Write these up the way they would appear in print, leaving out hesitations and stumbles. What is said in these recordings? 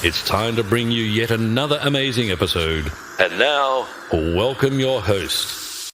It's time to bring you yet another amazing episode. And now, welcome your host.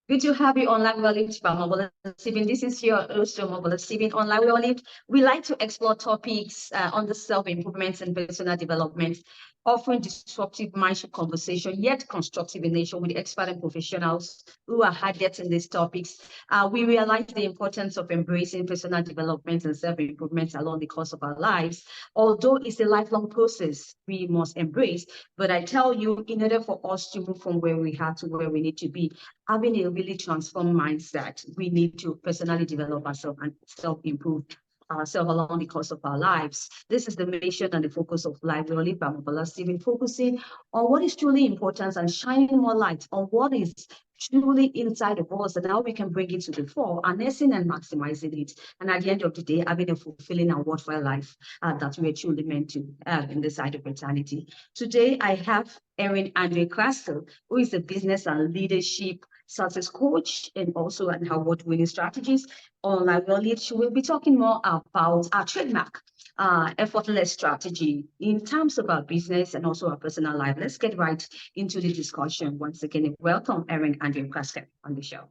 Good to have you online, Walid from Omobola Stephen. This is your host, Omobola Stephen. Online, Walid, we like to explore topics on the self-improvement and personal development, offering disruptive mindset conversation, yet constructive in nature with expert and professionals who are hard in these topics. We realize the importance of embracing personal development and self-improvement along the course of our lives. Although it's a lifelong process, we must embrace. But I tell you, in order for us to move from where we are to where we need to be, having a really transformed mindset, we need to personally develop ourselves and self-improve ourselves along the course of our lives. This is the mission and the focus of Life Really by Omobola Stephen, focusing on what is truly important and shining more light on what is truly inside of us and how we can bring it to the fore, harnessing and maximizing it. And at the end of the day, having a fulfilling and worthwhile life that we are truly meant to have in the side of eternity. Today, I have Erin Andrea Craske, who is a business and leadership success coach and also an award-winning strategist. On Life Really, she will be talking more about our trademark, effortless strategy in terms of our business and also our personal life. Let's get right into the discussion. Once again, welcome Erin Andrea Craske on the show.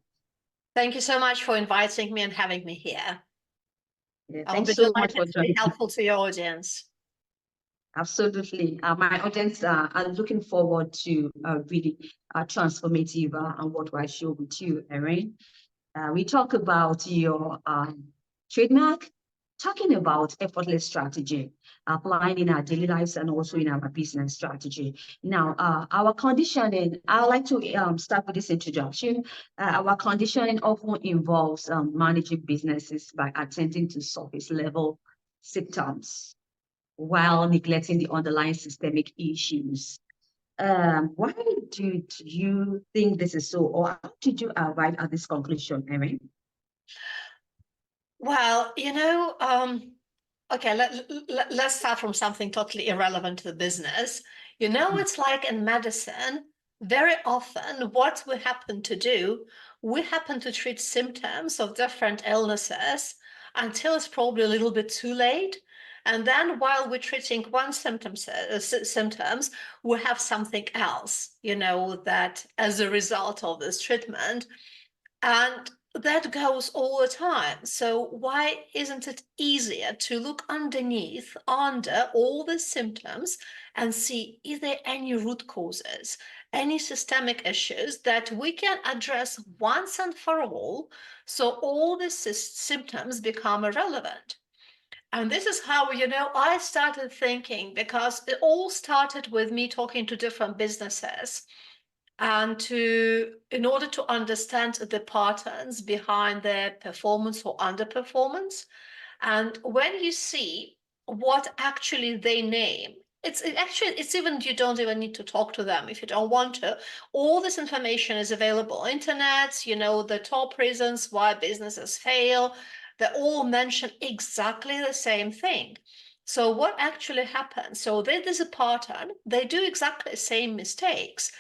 Thank you so much for inviting me and having me here. Yeah, I'll be so much delighted for to be helpful to your audience. Absolutely. My audience are looking forward to a really transformative and worthwhile show with you, Erin. We talk about your trademark, talking about effortless strategy, applying in our daily lives and also in our business strategy. Now, our conditioning, I like to start with this introduction. Our conditioning often involves managing businesses by attending to surface level symptoms while neglecting the underlying systemic issues. Why did you think this is so, or how did you arrive at this conclusion, Erin? Well, okay, let's start from something totally irrelevant to the business. It's like in medicine, very often what we happen to do, we happen to treat symptoms of different illnesses until it's probably a little bit too late. And then while we're treating one symptoms, we have something else, that as a result of this treatment. And that goes all the time. So why isn't it easier to look under all the symptoms and see if there any root causes, any systemic issues that we can address once and for all, so all the symptoms become irrelevant? And this is how, I started thinking, because it all started with me talking to different businesses and in order to understand the patterns behind their performance or underperformance. And when you see what actually they name, it's even, you don't even need to talk to them if you don't want to. All this information is available on internet, the top reasons why businesses fail. They all mention exactly the same thing. So what actually happens? So there's a pattern. They do exactly the same mistakes.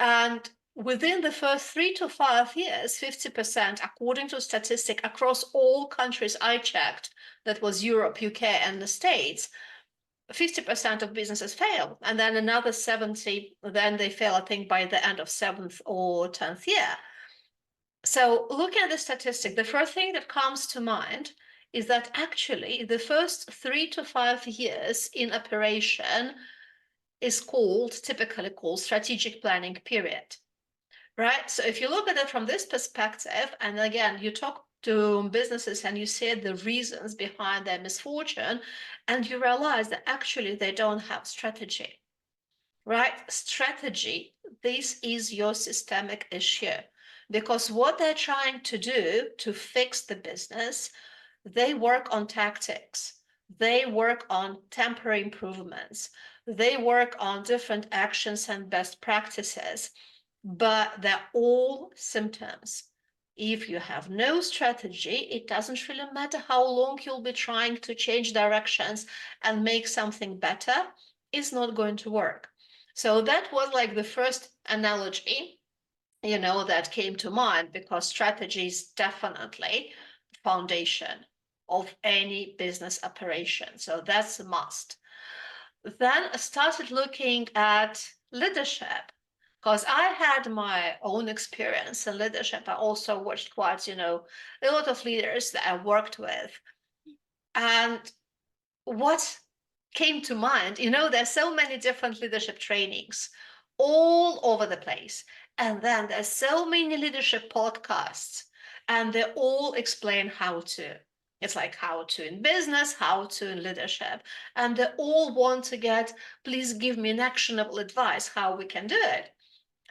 And within the first 3 to 5 years, 50%, according to statistic across all countries I checked, that was Europe, UK, and the States, 50% of businesses fail. And then another 70, then they fail, I think, by the end of 7th or 10th year. So looking at the statistic, the first thing that comes to mind is that actually the first 3 to 5 years in operation is typically called strategic planning period, right? So if you look at it from this perspective, and again, you talk to businesses and you see the reasons behind their misfortune, and you realize that actually they don't have strategy, right? Strategy, this is your systemic issue, because what they're trying to do to fix the business, they work on tactics, they work on temporary improvements, they work on different actions and best practices, but they're all symptoms. If you have no strategy, it doesn't really matter how long you'll be trying to change directions and make something better, it's not going to work. So that was like the first analogy, that came to mind, because strategy is definitely foundation. of any business operation. So that's a must. Then I started looking at leadership because I had my own experience in leadership. I also watched quite, a lot of leaders that I worked with. And what came to mind, there's so many different leadership trainings all over the place. And then there's so many leadership podcasts, and they all explain how to. It's like how to in business, how to in leadership. And they all want to get, please give me an actionable advice how we can do it.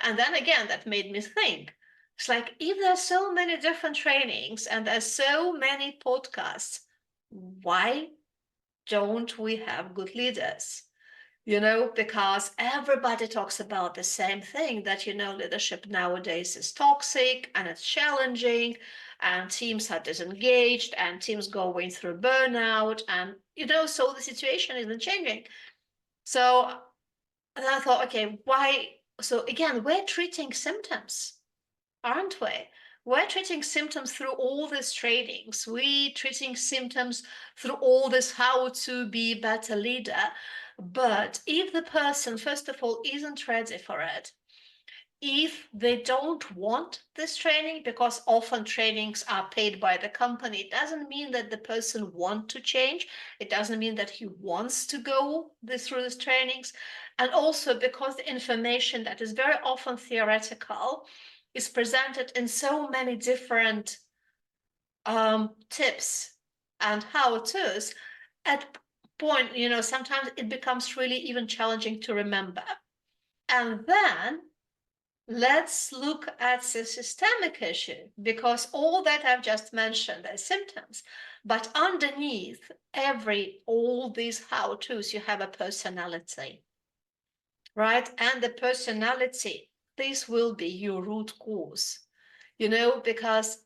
And then again, that made me think. It's like, if there's so many different trainings and there's so many podcasts, why don't we have good leaders? Because everybody talks about the same thing, that, leadership nowadays is toxic and it's challenging, and teams are disengaged and teams going through burnout, and, so the situation isn't changing. So and I thought, okay, why? So again, we're treating symptoms, aren't we? We're treating symptoms through all these trainings. We're treating symptoms through all this how to be a better leader. But if the person, first of all, isn't ready for it, if they don't want this training, because often trainings are paid by the company, it doesn't mean that the person wants to change. It doesn't mean that he wants to go through these trainings. And also because the information that is very often theoretical is presented in so many different tips and how-tos, at point, sometimes it becomes really even challenging to remember. And then let's look at the systemic issue, because all that I've just mentioned are symptoms, but underneath all these how-tos, you have a personality, right? And the personality, this will be your root cause, because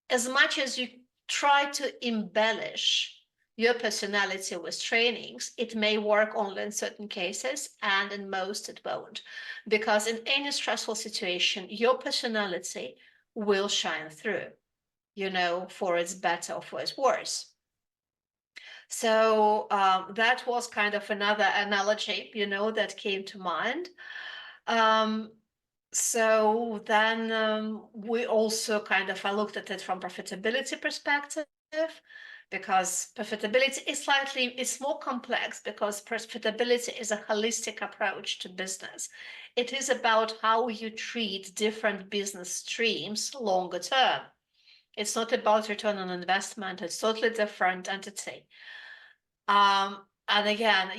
as much as you try to embellish your personality with trainings, it may work only in certain cases, and in most it won't. Because in any stressful situation, your personality will shine through, for its better or for its worse. So that was kind of another analogy, that came to mind. So then we also I looked at it from profitability perspective, because profitability is more complex, because profitability is a holistic approach to business. It is about how you treat different business streams longer term. It's not about return on investment. It's totally different entity. And again,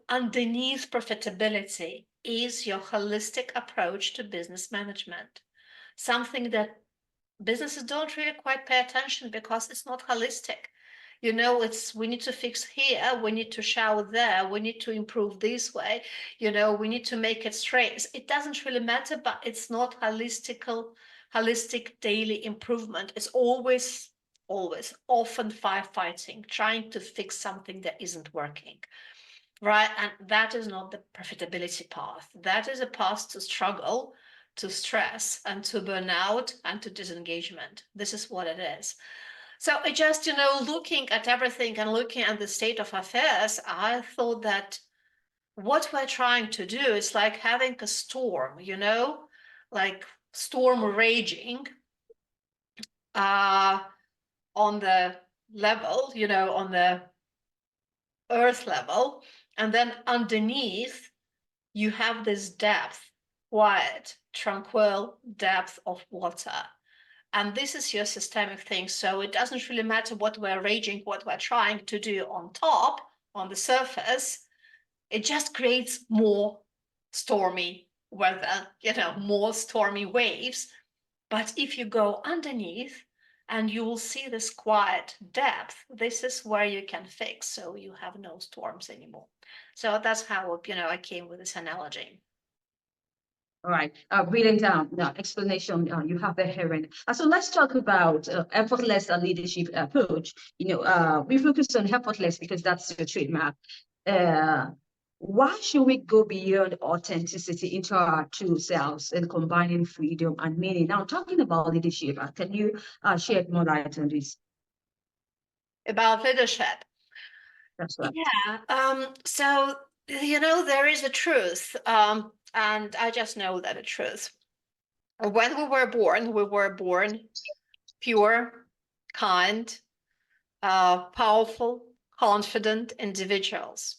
underneath profitability is your holistic approach to business management. Something that businesses don't really quite pay attention, because it's not holistic. We need to fix here, we need to shower there, we need to improve this way, we need to make it straight. It doesn't really matter, but it's not holistic daily improvement. It's always often firefighting, trying to fix something that isn't working, right? And that is not the profitability path. That is a path to struggle, to stress, and to burnout, and to disengagement. This is what it is. So I just, looking at everything and looking at the state of affairs, I thought that what we're trying to do is like having a storm, like storm raging on the level, on the earth level. And then underneath, you have this depth, quiet, tranquil depth of water. And this is your systemic thing. So it doesn't really matter what we're raging, what we're trying to do on top, on the surface. It just creates more stormy weather, more stormy waves. But if you go underneath, and you will see this quiet depth, this is where you can fix, so you have no storms anymore. So that's how, I came with this analogy. All right, brilliant explanation you have there, Erin. So let's talk about effortless leadership approach. We focus on effortless because that's your trademark. Why should we go beyond authenticity into our true selves and combining freedom and meaning? Now, talking about leadership, can you shed more light on this? about leadership. That's right. Yeah. So, there is a truth, and I just know that a truth. When we were born pure, kind, powerful, confident individuals,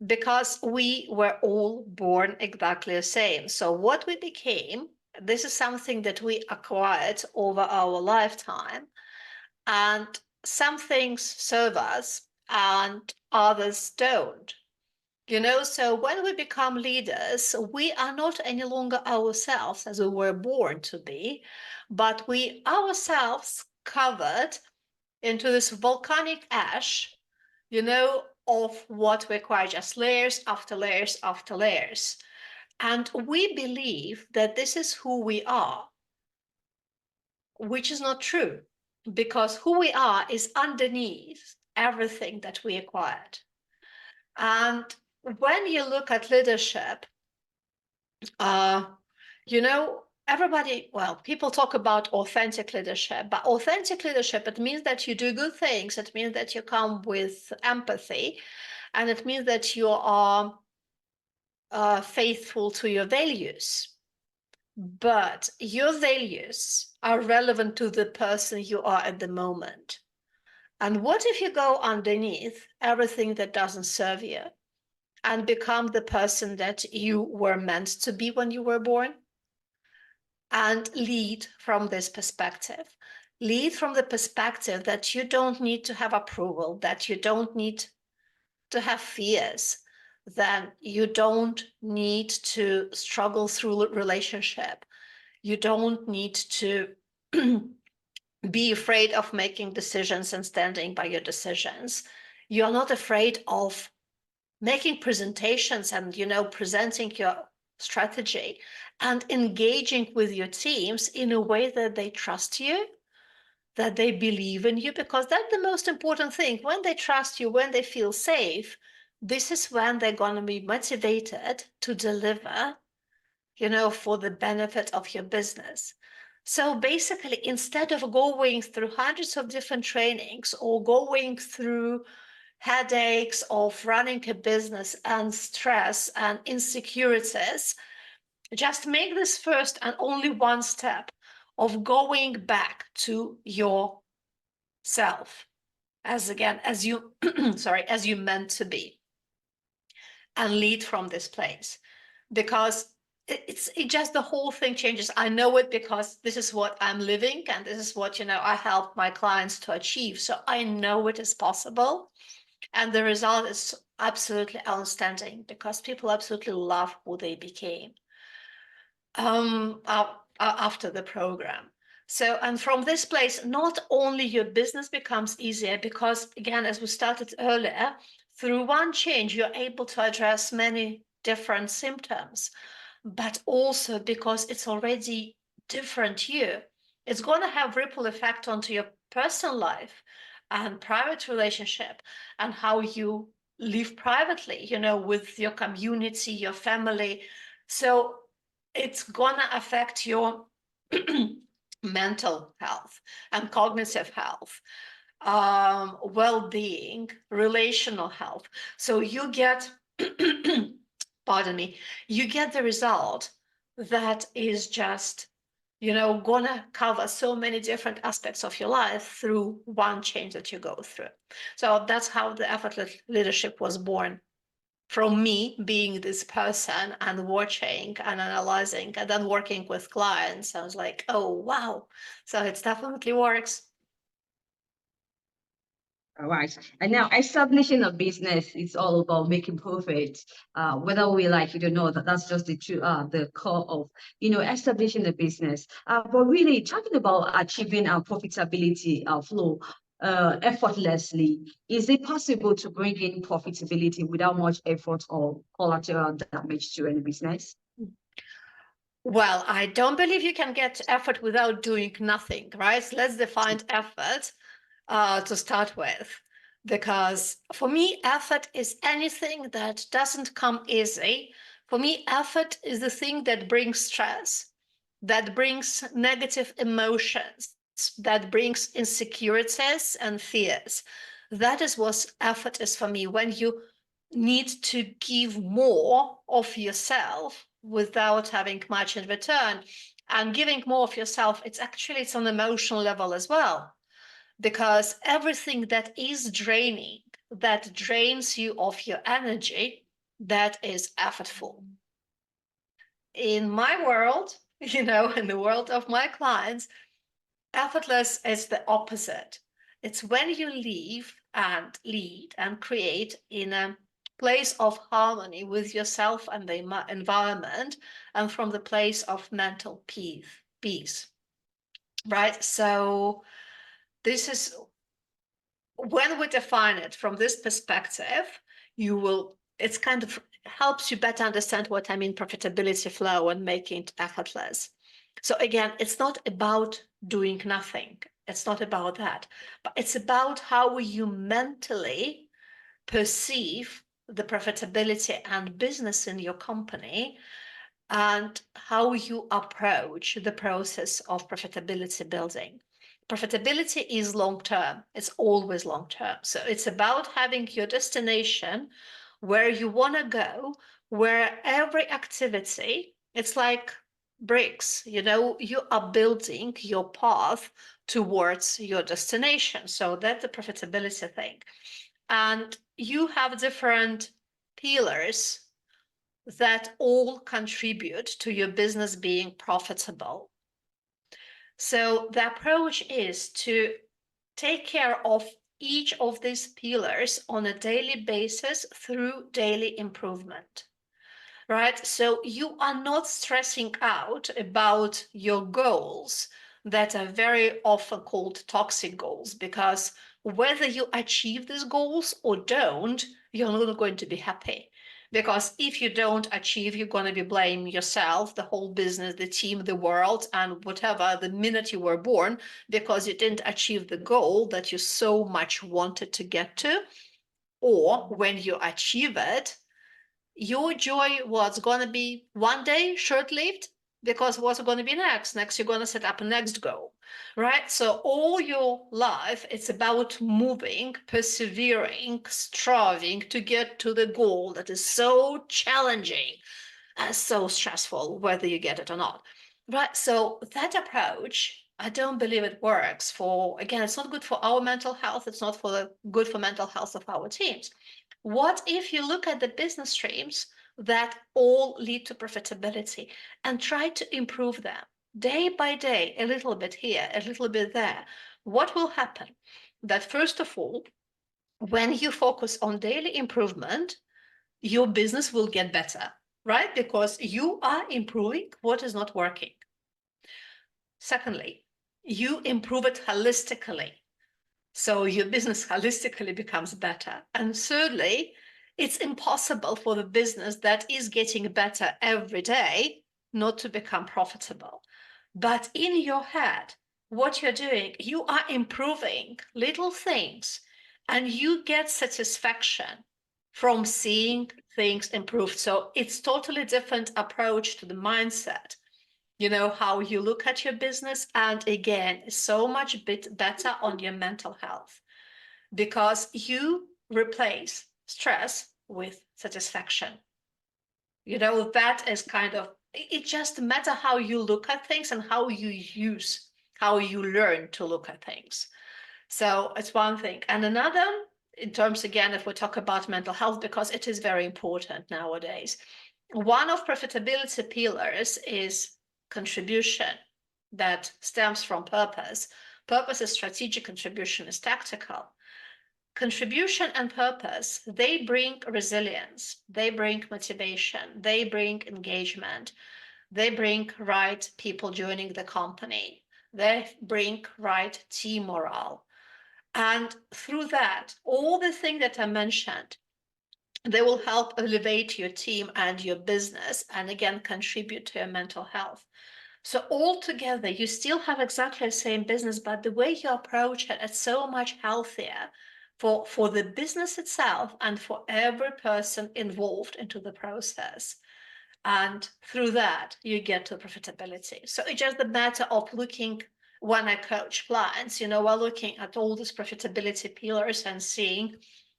because we were all born exactly the same. So what we became, this is something that we acquired over our lifetime, and some things serve us and others don't. So when we become leaders, we are not any longer ourselves as we were born to be, but we ourselves covered into this volcanic ash, of what we acquire, just layers after layers after layers. And we believe that this is who we are, which is not true, because who we are is underneath everything that we acquired. And when you look at leadership, everybody, well, people talk about authentic leadership, but authentic leadership, it means that you do good things. It means that you come with empathy, and it means that you are faithful to your values. But your values are relevant to the person you are at the moment. And what if you go underneath everything that doesn't serve you and become the person that you were meant to be when you were born? And lead from this perspective. Lead from the perspective that you don't need to have approval, that you don't need to have fears, that you don't need to struggle through relationship. You don't need to be afraid of making decisions and standing by your decisions. You're not afraid of making presentations and, presenting your strategy and engaging with your teams in a way that they trust you, that they believe in you, because that's the most important thing. When they trust you, when they feel safe, this is when they're going to be motivated to deliver, for the benefit of your business. So basically, instead of going through hundreds of different trainings or going through headaches of running a business and stress and insecurities, just make this first and only one step of going back to yourself as you as you meant to be, and lead from this place, because it just, the whole thing changes. I know it because this is what I'm living, and this is what I help my clients to achieve. So I know it is possible, and the result is absolutely outstanding because people absolutely love who they became after the program. So, and from this place, not only your business becomes easier, because again, as we started earlier, through one change, you're able to address many different symptoms, but also because it's already different you, it's going to have ripple effect onto your personal life and private relationship and how you live privately, with your community, your family. So it's gonna affect your mental health and cognitive health, well-being, relational health. So you get, pardon me, you get the result that is just, gonna cover so many different aspects of your life through one change that you go through. So that's how the effortless leadership was born, from me being this person and watching and analyzing and then working with clients. I was like, oh, wow. So it definitely works. All right. And now establishing a business is all about making profit. Whether we like it or not, that's just the core of, establishing a business. But really talking about achieving our profitability flow effortlessly, is it possible to bring in profitability without much effort or collateral damage to any business? Well, I don't believe you can get effort without doing nothing, right? So let's define effort to start with. Because for me, effort is anything that doesn't come easy. For me, effort is the thing that brings stress, that brings negative emotions, that brings insecurities and fears. That is what effort is for me, when you need to give more of yourself without having much in return. And giving more of yourself, it's on an emotional level as well, because everything that is draining, that drains you of your energy, that is effortful. In my world, in the world of my clients, effortless is the opposite. It's when you live and lead and create in a place of harmony with yourself and the environment, and from the place of mental peace, right? So this is, when we define it from this perspective, it's kind of helps you better understand what I mean profitability flow and making it effortless. So again, it's not about doing nothing. It's not about that, but it's about how you mentally perceive the profitability and business in your company, and how you approach the process of profitability building. Profitability is long-term. It's always long-term. So it's about having your destination where you want to go, where every activity, it's like bricks, you are building your path towards your destination. So that's the profitability thing. And you have different pillars that all contribute to your business being profitable. So the approach is to take care of each of these pillars on a daily basis through daily improvement, right? So you are not stressing out about your goals that are very often called toxic goals, because whether you achieve these goals or don't, you're not going to be happy. Because if you don't achieve, you're going to be blaming yourself, the whole business, the team, the world, and whatever, the minute you were born, because you didn't achieve the goal that you so much wanted to get to. Or when you achieve it, your joy was going to be one day short-lived, because what's going to be next? Next, you're going to set up a next goal, right? So all your life, it's about moving, persevering, striving to get to the goal that is so challenging and so stressful, whether you get it or not, right? So that approach, I don't believe it works again, it's not good for our mental health. It's not good for mental health of our teams. What if you look at the business streams that all lead to profitability and try to improve them day by day, a little bit here, a little bit there? What will happen? That first of all, when you focus on daily improvement, your business will get better, right? Because you are improving what is not working. Secondly, you improve it holistically. So your business holistically becomes better. And thirdly, it's impossible for the business that is getting better every day not to become profitable. But in your head, what you're doing, you are improving little things, and you get satisfaction from seeing things improve. So it's totally different approach to the mindset. How you look at your business, and again, so much bit better on your mental health, because you replace stress with satisfaction. That is kind of, it just matter how you look at things and how you learn to look at things. So it's one thing. And another, in terms, again, if we talk about mental health, because it is very important nowadays, one of profitability pillars is contribution that stems from purpose. Purpose is strategic, contribution is tactical. Contribution and purpose, they bring resilience, they bring motivation, they bring engagement, they bring right people joining the company, they bring right team morale. And through that, all the things that I mentioned, they will help elevate your team and your business, and again, contribute to your mental health. So altogether, you still have exactly the same business, but the way you approach it is so much healthier for the business itself and for every person involved into the process. And through that, you get to profitability. So it's just a matter of looking when I coach clients, we're looking at all these profitability pillars and seeing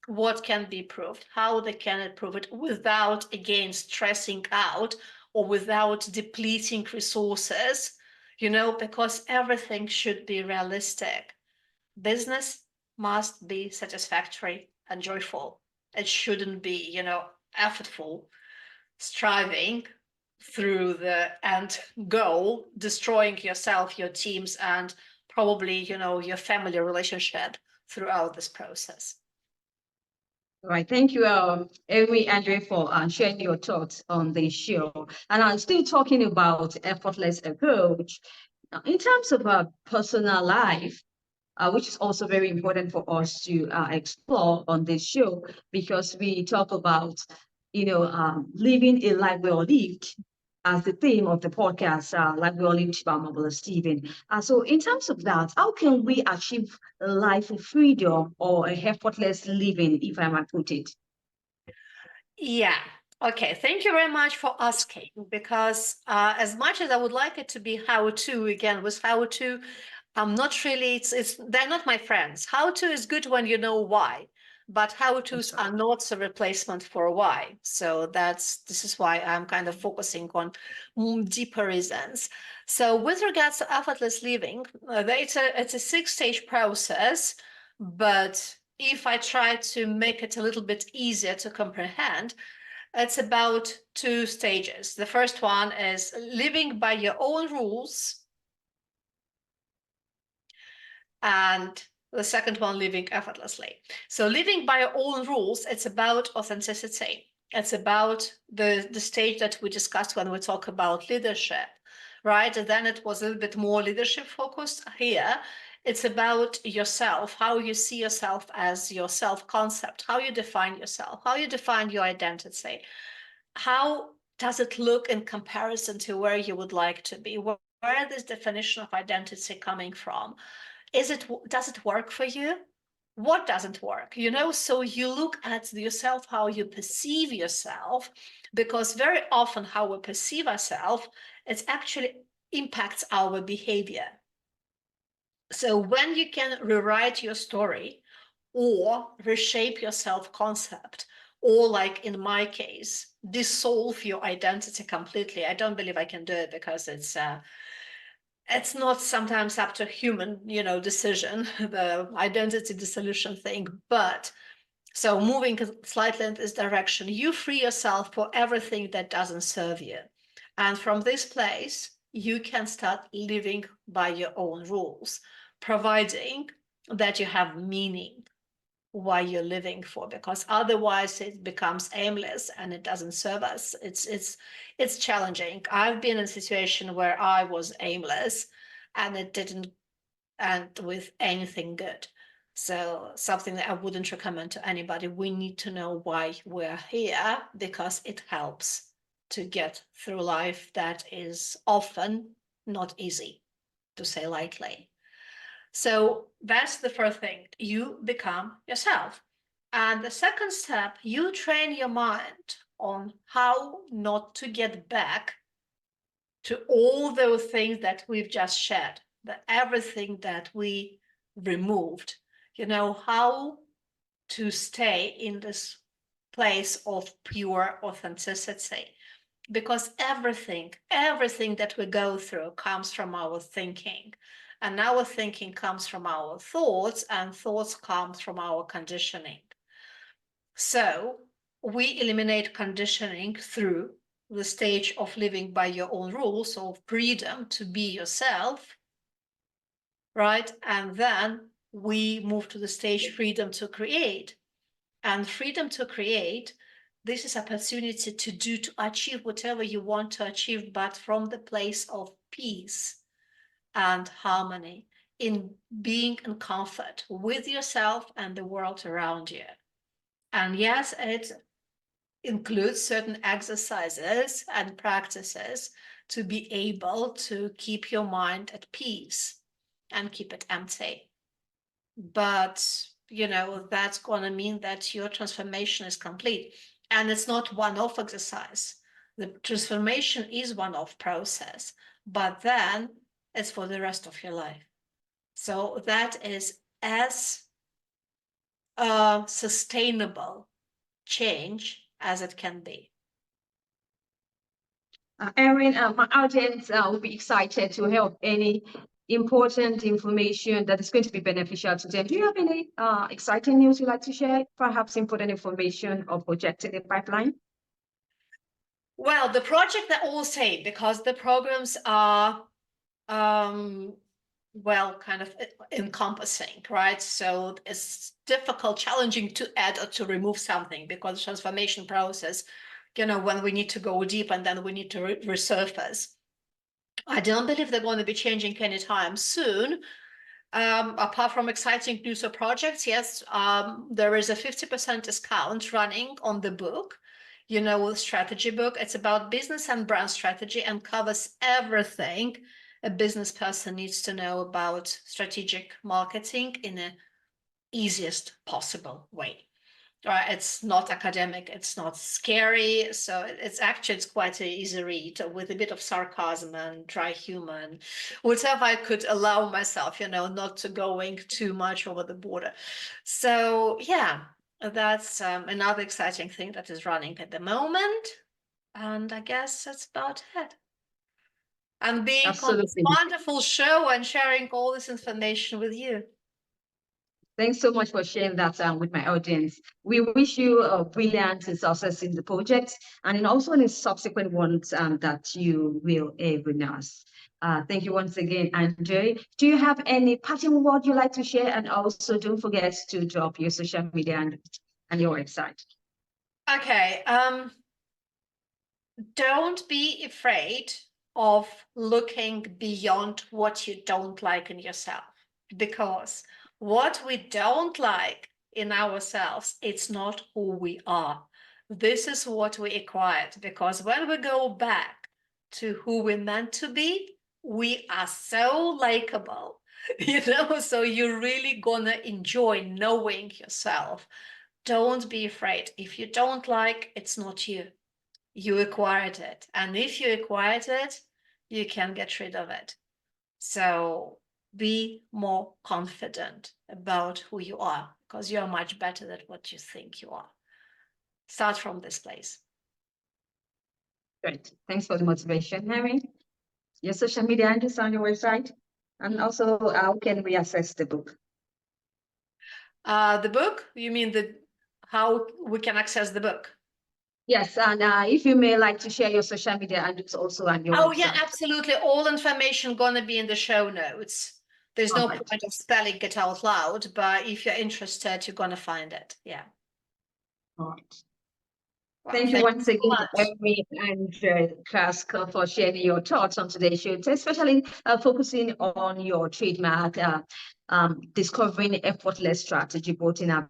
what can be improved, how they can improve it without, again, stressing out or without depleting resources, because everything should be realistic. Business must be satisfactory and joyful. It shouldn't be, effortful, striving through the end goal, destroying yourself, your teams, and probably, your family relationship throughout this process. All right, thank you, Erin Andrea, for sharing your thoughts on the show. And I'm still talking about effortless approach. Now, in terms of personal life, which is also very important for us to explore on this show, because we talk about, living a life well lived as the theme of the podcast, Life Well Lived by Omobola Stephen. So in terms of that, how can we achieve a life of freedom or a effortless living, if I might put it? Yeah. Okay. Thank you very much for asking, because as much as I would like it to be how-to, again, with how-to, I'm not really, they're not my friends. How-to is good when you know why, but how-tos are not a replacement for why. So this is why I'm kind of focusing on deeper reasons. So with regards to effortless living, it's a 6-stage process, but if I try to make it a little bit easier to comprehend, it's about 2 stages. The first one is living by your own rules, and the second one, living effortlessly. So living by your own rules, it's about authenticity. It's about the stage that we discussed when we talk about leadership, right? And then it was a little bit more leadership focused. Here, it's about yourself, how you see yourself as your self-concept, how you define yourself, how you define your identity. How does it look in comparison to where you would like to be? Where is this definition of identity coming from? Does it work for you? What doesn't work? So you look at yourself, how you perceive yourself, because very often how we perceive ourselves, it actually impacts our behavior. So when you can rewrite your story or reshape your self-concept, or like in my case, dissolve your identity completely. I don't believe I can do it because it's not sometimes up to human, decision, the identity dissolution thing. But so moving slightly in this direction, you free yourself for everything that doesn't serve you. And from this place, you can start living by your own rules, providing that you have meaning why you're living for, because otherwise it becomes aimless and it doesn't serve us. It's challenging. I've been in a situation where I was aimless and it didn't end with anything good. So something that I wouldn't recommend to anybody. We need to know why we're here, because it helps to get through life that is often not easy, to say lightly. So that's the first thing. You become yourself. And the second step, you train your mind on how not to get back to all those things that we've just shared, everything that we removed, how to stay in this place of pure authenticity. Because everything that we go through comes from our thinking. And our thinking comes from our thoughts, and thoughts come from our conditioning. So we eliminate conditioning through the stage of living by your own rules, of freedom to be yourself, right? And then we move to the stage freedom to create. And freedom to create, this is opportunity to achieve whatever you want to achieve, but from the place of peace and harmony, in being in comfort with yourself and the world around you. And yes, it includes certain exercises and practices to be able to keep your mind at peace and keep it empty. But that's going to mean that your transformation is complete. And it's not one-off exercise. The transformation is one-off process, but then it's for the rest of your life. So that is as sustainable change as it can be. Erin, my audience will be excited to help any important information that is going to be beneficial to them. Do you have any exciting news you'd like to share? Perhaps important information or project in the pipeline? Well, the project they're all same because the programs are well, kind of encompassing, right? So it's difficult, challenging to add or to remove something because the transformation process, when we need to go deep and then we need to resurface. I don't believe they're going to be changing anytime soon. Apart from exciting news or projects, yes, there is a 50% discount running on the book, strategy book. It's about business and brand strategy and covers everything a business person needs to know about strategic marketing in the easiest possible way. It's not academic, it's not scary, so it's quite an easy read with a bit of sarcasm and dry humor and whatever I could allow myself, not to going too much over the border. So yeah, that's another exciting thing that is running at the moment, and I guess that's about it. And being on this Absolutely. wonderful show and sharing all this information with you. Thanks so much for sharing that with my audience. We wish you a brilliant success in the project and also in the subsequent ones that you will with us. Thank you once again, Andrea. Do you have any parting word you'd like to share? And also don't forget to drop your social media and your website. Okay. Don't be afraid of looking beyond what you don't like in yourself, because what we don't like in ourselves, it's not who we are. This is what we acquired, because when we go back to who we're meant to be, we are so likable, so you're really gonna enjoy knowing yourself. Don't be afraid. If you don't like, it's not you. You acquired it. And if you acquired it, you can get rid of it. So be more confident about who you are, because you're much better than what you think you are. Start from this place. Great. Thanks for the motivation, Harry. Your social media handles on your website. And also, how can we access the book? The book? You mean how we can access the book? Yes, and if you may like to share your social media handles also on your website. Yeah, absolutely. All information gonna be in the show notes. There's no point of spelling it out loud, but if you're interested, you're gonna find it. Yeah. All right. Well, Thank you once again, so Erin Andrea Craske, for sharing your thoughts on today's show, especially focusing on your trademark, discovering effortless strategy, both in our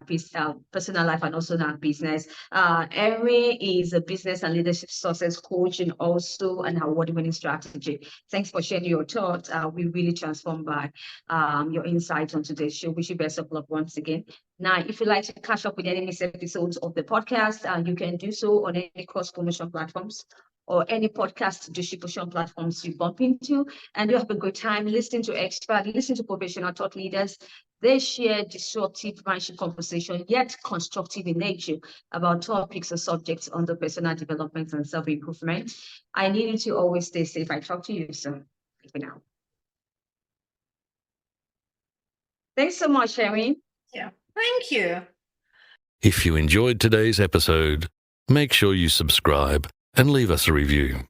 personal life and also in our business. Erin is a business and leadership success coach and also an award-winning strategy. Thanks for sharing your thoughts. We really transformed by your insights on today's show. Wish you best of luck once again. Now, if you'd like to catch up with any missed episodes of the podcast, you can do so on any cross-promotion platforms or any podcast distribution platforms you bump into. And you have a good time listening to experts, listening to professional thought leaders. They share disruptive mindset conversation, yet constructive in nature, about topics or subjects under personal development and self-improvement. I need you to always stay safe. I talk to you soon. For now. Thanks so much, Erin. yeah. Thank you. If you enjoyed today's episode, make sure you subscribe and leave us a review.